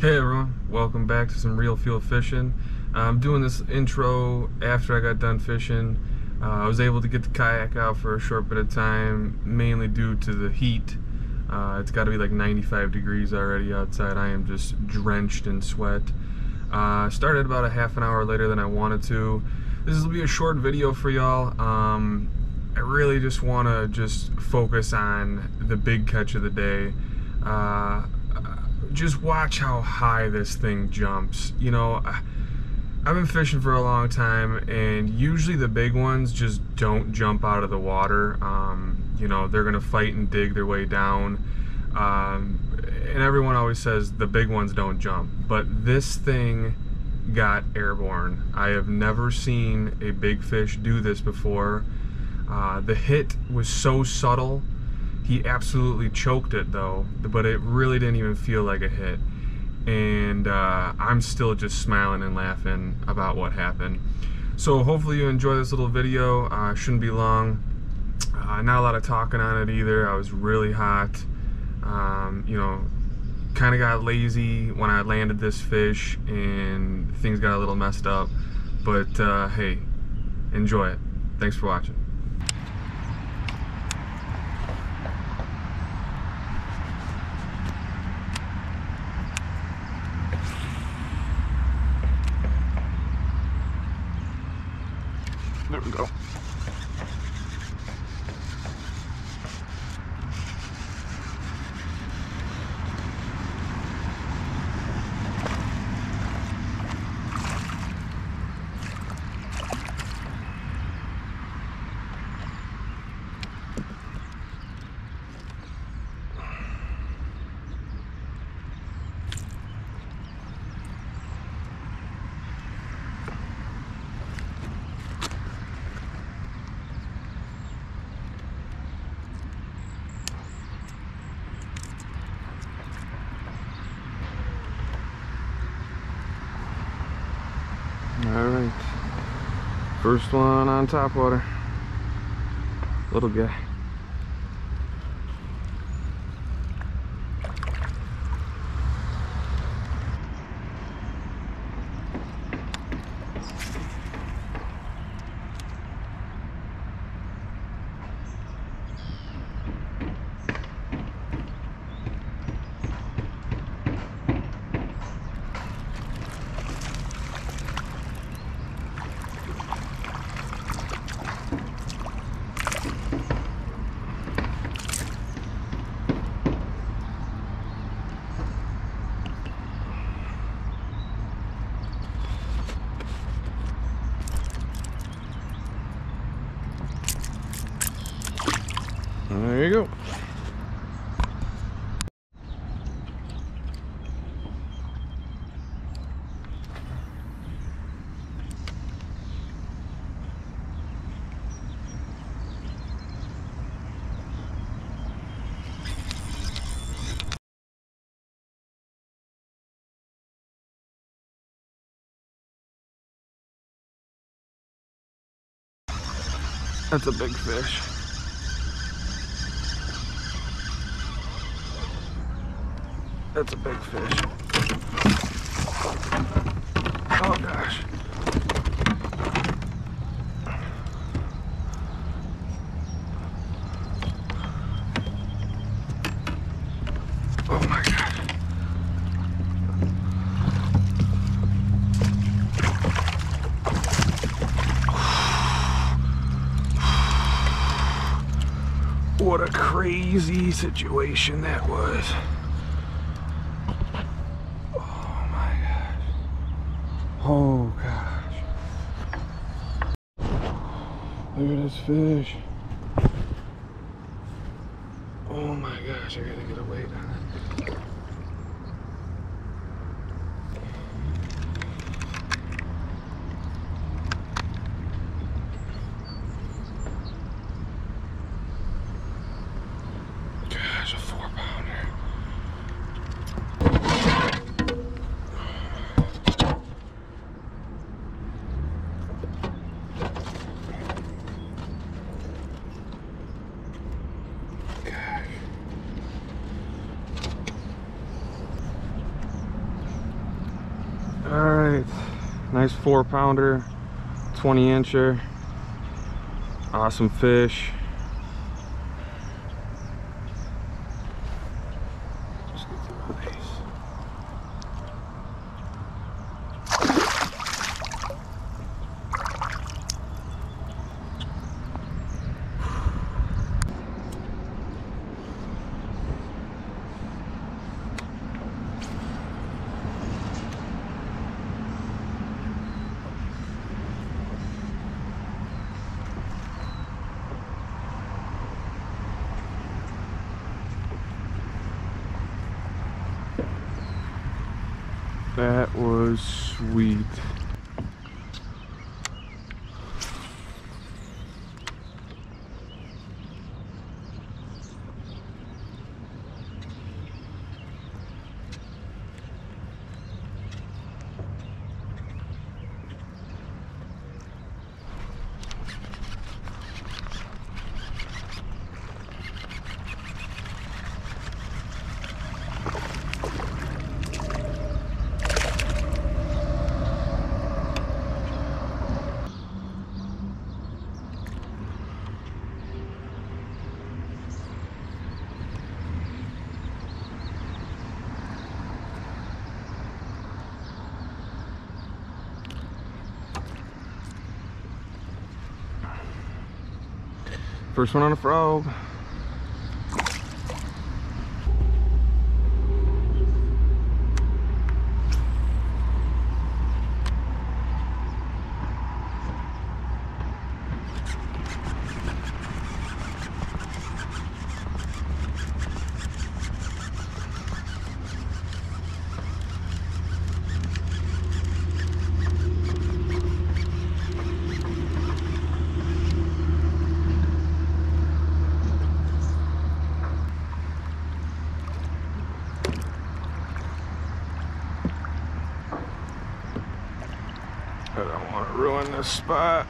Hey everyone, welcome back to some real field fishing. I'm doing this intro after I got done fishing. I was able to get the kayak out for a short bit of time, mainly due to the heat. It's got to be like 95 degrees already outside. I am just drenched in sweat. Started about a half an hour later than I wanted to. This will be a short video for y'all. I really just want to focus on the big catch of the day. Just watch how high this thing jumps. You know, I've been fishing for a long time, and usually the big ones just don't jump out of the water. You know, they're gonna fight and dig their way down. And everyone always says the big ones don't jump, but this thing got airborne. I have never seen a big fish do this before. The hit was so subtle. He absolutely choked it though, but it really didn't even feel like a hit. And I'm still just smiling and laughing about what happened. So hopefully you enjoy this little video. Shouldn't be long. Not a lot of talking on it either. I was really hot. You know, kind of got lazy when I landed this fish and things got a little messed up. But hey, enjoy it. Thanks for watching. There we go. Alright, first one on top water, little guy. There you go. That's a big fish. That's a big fish. Oh gosh. Oh my gosh. What a crazy situation that was. Oh gosh. Look at this fish. Oh my gosh, I gotta get a weight on it. Gosh, a 4-pounder. right, nice 4-pounder, 20-incher, awesome fish. Just get through these. That was sweet. First one on a frog. I don't want to ruin this spot.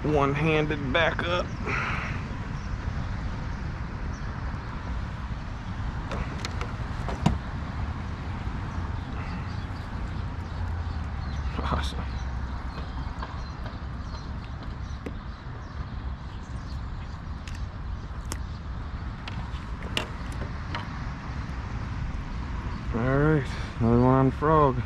One-handed back up. Awesome. All right, another one on frog.